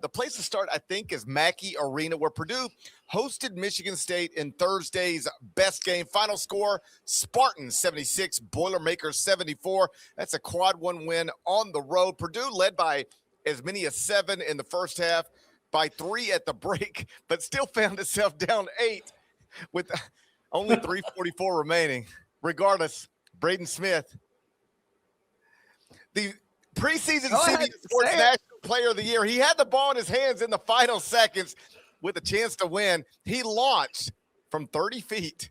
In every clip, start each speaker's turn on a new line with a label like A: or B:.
A: The place to start, I think, is Mackey Arena, where Purdue hosted Michigan State in Thursday's best game. Final score, Spartans 76, Boilermakers 74. That's a quad one win on the road. Purdue led by as many as 7 in the first half, by 3 at the break, but still found itself down 8 with only 3:44 remaining. Regardless, Braden Smith, the preseason CBS Sports National Player of the Year. He had the ball in his hands in the final seconds with a chance to win. He launched from 30 feet.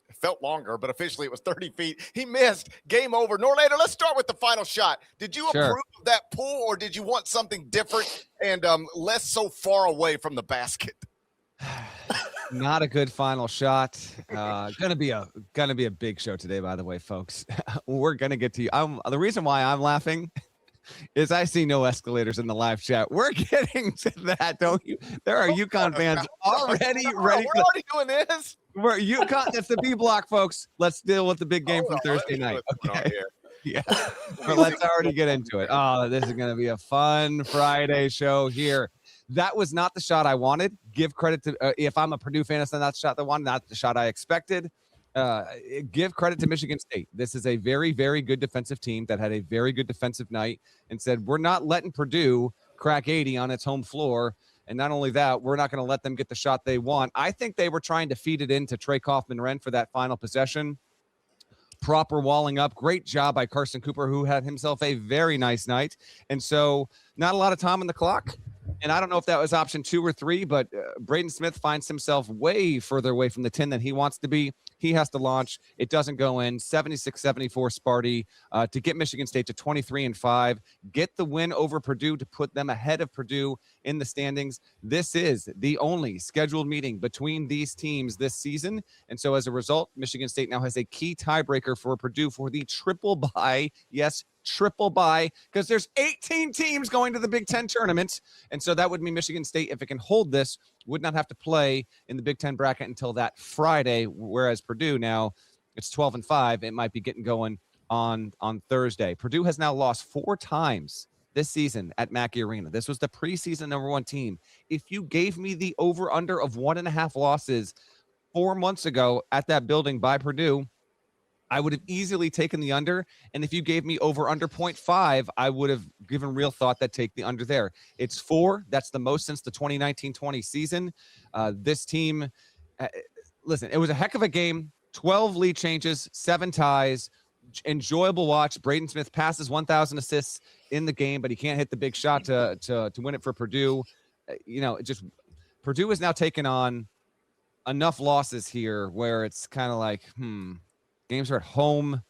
A: It felt longer, but officially it was 30 feet. He missed. Game over. Norlander, let's start with the final shot. Did you approve of that pull, or did you want something different and less so far away from the basket?
B: Not a good final shot. Gonna be a big show today, by the way, folks. We're gonna get to you. The reason why I'm laughing is I see no escalators in the live chat. We're getting to that, don't you? There are UConn fans already ready.
A: We're already doing this.
B: We're UConn. That's the B block, folks. Let's deal with the big game from Thursday night. Okay. Yeah. But let's already get into it. Oh, this is going to be a fun Friday show here. That was not the shot I wanted. Give credit to, if I'm a Purdue fan, it's not the shot I wanted, not the shot I expected. Give credit to Michigan State. This is a very, very good defensive team that had a very good defensive night and said, we're not letting Purdue crack 80 on its home floor. And not only that, we're not going to let them get the shot they want. I think they were trying to feed it into Trey Kaufman-Renn for that final possession. Proper walling up. Great job by Carson Cooper, who had himself a very nice night. And so not a lot of time on the clock. And I don't know if that was option 2 or 3, but Braden Smith finds himself way further away from the 10 than he wants to be. He has to launch. It doesn't go in. 76-74 Sparty to get Michigan State to 23-5. Get the win over Purdue to put them ahead of Purdue in the standings. This is the only scheduled meeting between these teams this season. And so as a result, Michigan State now has a key tiebreaker for Purdue for the triple bye. Yes, triple bye, because there's 18 teams going to the Big Ten tournament. And so that would mean Michigan State, if it can hold this, would not have to play in the Big Ten bracket until that Friday, whereas Purdue now, it's 12-5. It might be getting going on Thursday. Purdue has now lost 4 times this season at Mackey Arena. This was the preseason #1 team. If you gave me the over-under of 1.5 losses 4 months ago at that building by Purdue, I would have easily taken the under. And if you gave me over under 0.5, I would have given real thought that take the under there. It's 4. That's the most since the 2019-20 season. This team, listen, it was a heck of a game. 12 lead changes, 7 ties, enjoyable watch. Braden Smith passes 1,000 assists in the game, but he can't hit the big shot to win it for Purdue. Purdue is now taking on enough losses here where it's kind of like, games are at home.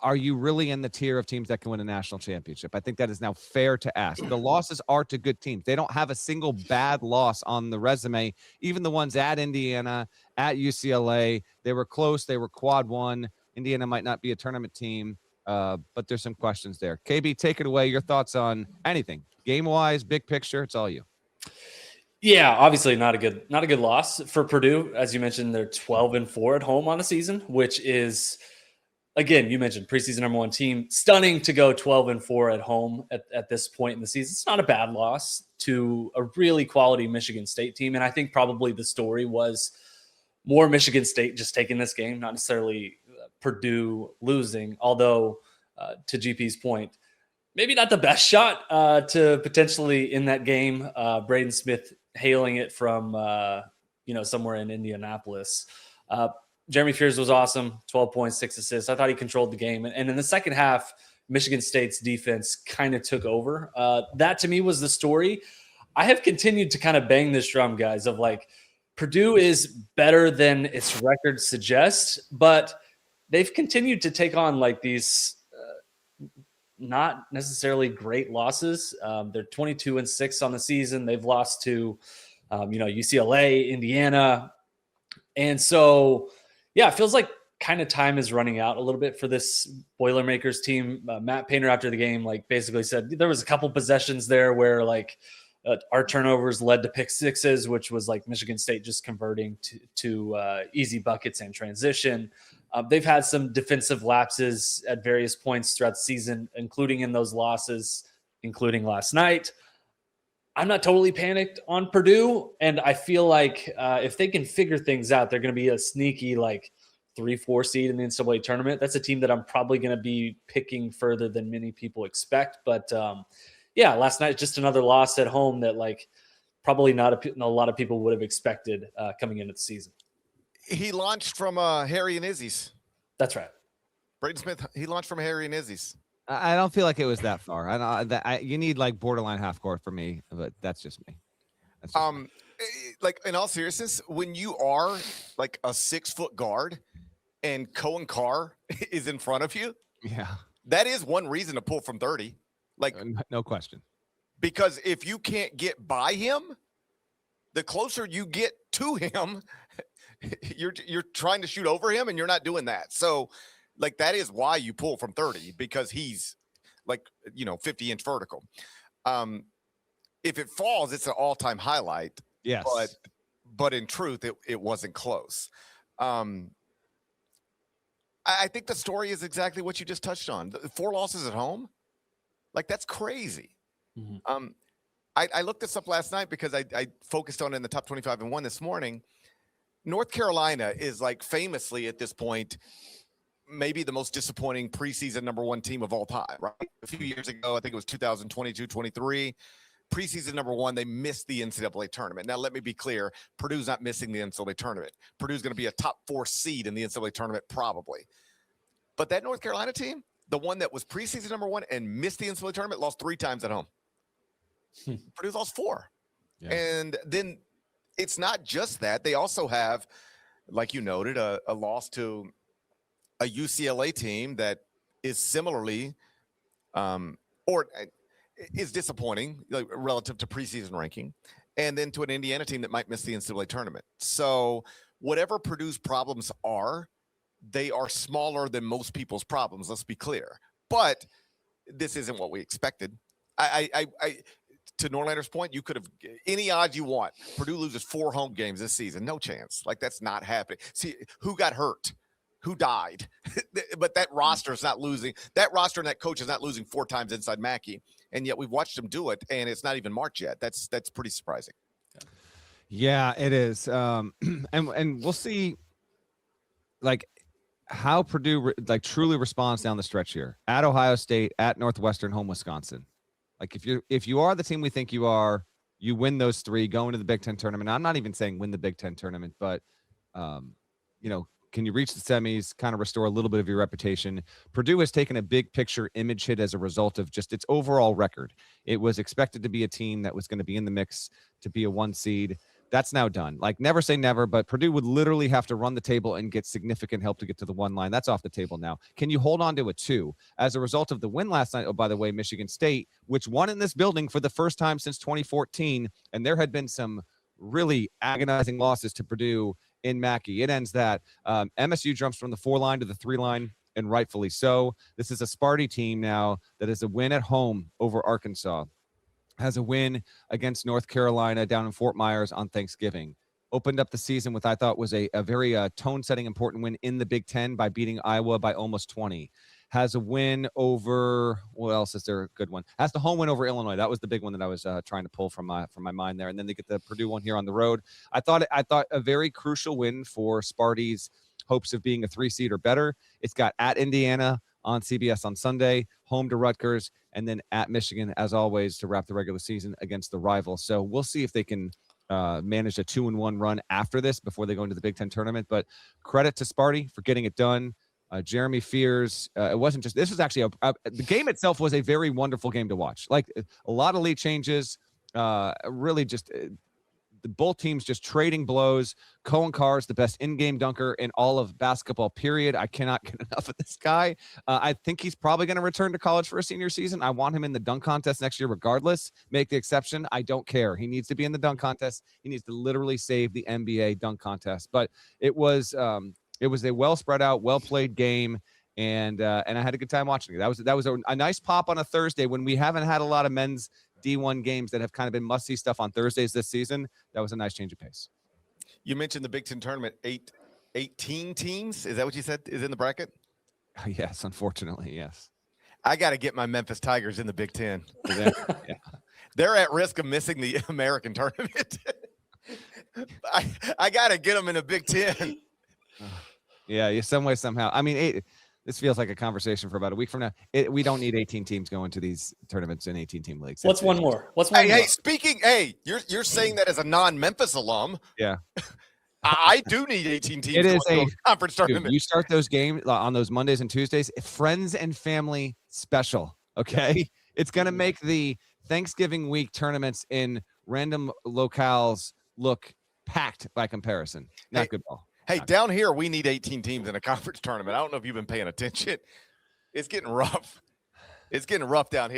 B: Are you really in the tier of teams that can win a national championship? I think that is now fair to ask. The losses are to good teams. They don't have a single bad loss on the resume. Even the ones at Indiana, at UCLA, they were close. They were quad one. Indiana might not be a tournament team, but there's some questions there. KB, take it away. Your thoughts on anything, game-wise, big picture. It's all you.
C: Yeah, obviously not a good loss for Purdue. As you mentioned, they're 12-4 at home on the season, which is, again, you mentioned preseason #1 team. Stunning to go 12-4 at home at this point in the season. It's not a bad loss to a really quality Michigan State team. And I think probably the story was more Michigan State just taking this game, not necessarily Purdue losing. Although, to GP's point, maybe not the best shot to potentially in that game. Braden Smith hailing it from somewhere in Indianapolis. Jeremy Fears was awesome, 12 points, 6 assists. I thought he controlled the game. And in the second half, Michigan State's defense kind of took over. That to me was the story. I have continued to kind of bang this drum, guys, of like Purdue is better than its record suggests, but they've continued to take on like these not necessarily great losses. They're 22-6 on the season. They've lost to, UCLA, Indiana. And so, yeah, it feels like kind of time is running out a little bit for this Boilermakers team. Matt Painter after the game, basically said there was a couple possessions there where our turnovers led to pick sixes, which was like Michigan State just converting to easy buckets and transition. They've had some defensive lapses at various points throughout the season, including in those losses, including last night. I'm not totally panicked on Purdue, and I feel like if they can figure things out, they're going to be a sneaky 3-4 seed in the NCAA tournament. That's a team that I'm probably going to be picking further than many people expect. But last night just another loss at home that probably not a lot of people would have expected coming into the season.
A: He launched from Harry and Izzy's.
C: That's right.
A: Braden Smith, he launched from Harry and Izzy's.
B: I don't feel like it was that far. You need borderline half court for me, but that's just me.
A: In all seriousness, when you are a 6-foot guard and Cohen Carr is in front of you, that is one reason to pull from 30.
B: No question.
A: Because if you can't get by him, the closer you get to him, you're trying to shoot over him, and you're not doing that. So, that is why you pull from 30, because he's 50-inch vertical. If it falls, it's an all-time highlight.
B: Yes.
A: But in truth, it wasn't close. I think the story is exactly what you just touched on. 4 losses at home, that's crazy. Mm-hmm. I looked this up last night because I focused on it in the top 25 and 1 this morning. North Carolina is famously at this point maybe the most disappointing preseason number 1 team of all time, right? A few years ago, I think it was 2022-23, preseason number 1, they missed the NCAA tournament. Now, let me be clear. Purdue's not missing the NCAA tournament. Purdue's going to be a top 4 seed in the NCAA tournament probably. But that North Carolina team, the one that was preseason number 1 and missed the NCAA tournament, lost 3 times at home. Purdue lost 4. Yeah. And then it's not just that. They also have, like you noted, a loss to a UCLA team that is similarly or is disappointing relative to preseason ranking, and then to an Indiana team that might miss the NCAA tournament. So whatever Purdue's problems are, they are smaller than most people's problems. Let's be clear. But this isn't what we expected. To Norlander's point, you could have any odds you want. Purdue loses 4 home games this season. No chance. That's not happening. See, who got hurt? Who died? But that roster is not losing. That roster and that coach is not losing 4 times inside Mackey. And yet we've watched them do it, and it's not even March yet. That's pretty surprising.
B: Yeah, it is. And we'll see how Purdue truly responds down the stretch here. At Ohio State, at Northwestern, home Wisconsin. If you are the team we think you are, you win those 3, go into the Big Ten tournament. I'm not even saying win the Big Ten tournament, but can you reach the semis, kind of restore a little bit of your reputation? Purdue has taken a big picture image hit as a result of just its overall record. It was expected to be a team that was going to be in the mix to be a 1 seed. That's now done. Never say never, but Purdue would literally have to run the table and get significant help to get to the 1 line. That's off the table now. Can you hold on to a 2? As a result of the win last night, oh, by the way, Michigan State, which won in this building for the first time since 2014, and there had been some really agonizing losses to Purdue in Mackey. It ends that. MSU jumps from the 4 line to the 3 line, and rightfully so. This is a Sparty team now that is a win at home over Arkansas. Has a win against North Carolina down in Fort Myers on Thanksgiving. Opened up the season with, I thought, was a very tone-setting important win in the Big Ten by beating Iowa by almost 20. Has a win over, what else is there a good one? Has the home win over Illinois. That was the big one that I was trying to pull from my mind there. And then they get the Purdue one here on the road. I thought a very crucial win for Sparty's hopes of being a 3 seed or better. It's got at Indiana on CBS on Sunday, home to Rutgers, and then at Michigan, as always, to wrap the regular season against the rival. So we'll see if they can manage a 2-1 run after this before they go into the Big Ten tournament. But credit to Sparty for getting it done. Jeremy Fears, it wasn't just, this was actually the game itself was a very wonderful game to watch. A lot of lead changes, really just both teams just trading blows. Cohen Carr is the best in-game dunker in all of basketball, period. I cannot get enough of this guy. I think he's probably going to return to college for a senior season. I want him in the dunk contest next year regardless. Make the exception. I don't care. He needs to be in the dunk contest. He needs to literally save the NBA dunk contest. But it was a well spread out, well played game, and I had a good time watching it. That was a nice pop on a Thursday when we haven't had a lot of men's D1 games that have kind of been must-see stuff on Thursdays this season. That was a nice change of pace.
A: You mentioned the Big Ten tournament, 18 teams. Is that what you said is in the bracket?
B: Yes, unfortunately, yes.
A: I got to get my Memphis Tigers in the Big Ten.
B: Yeah.
A: They're at risk of missing the American tournament. I got to get them in a Big Ten.
B: Yeah, some way, somehow. I mean, this feels like a conversation for about a week from now. We don't need 18 teams going to these tournaments in 18-team leagues.
C: What's one more? What's one more?
A: Hey, speaking, you're saying that as a non-Memphis alum.
B: Yeah.
A: I do need 18 teams.
B: It is
A: a conference tournament.
B: Dude, you start those games on those Mondays and Tuesdays, friends and family special. Okay. It's going to make the Thanksgiving week tournaments in random locales look packed by comparison. Not good ball.
A: Hey, down here, we need 18 teams in a conference tournament. I don't know if you've been paying attention. It's getting rough. It's getting rough down here.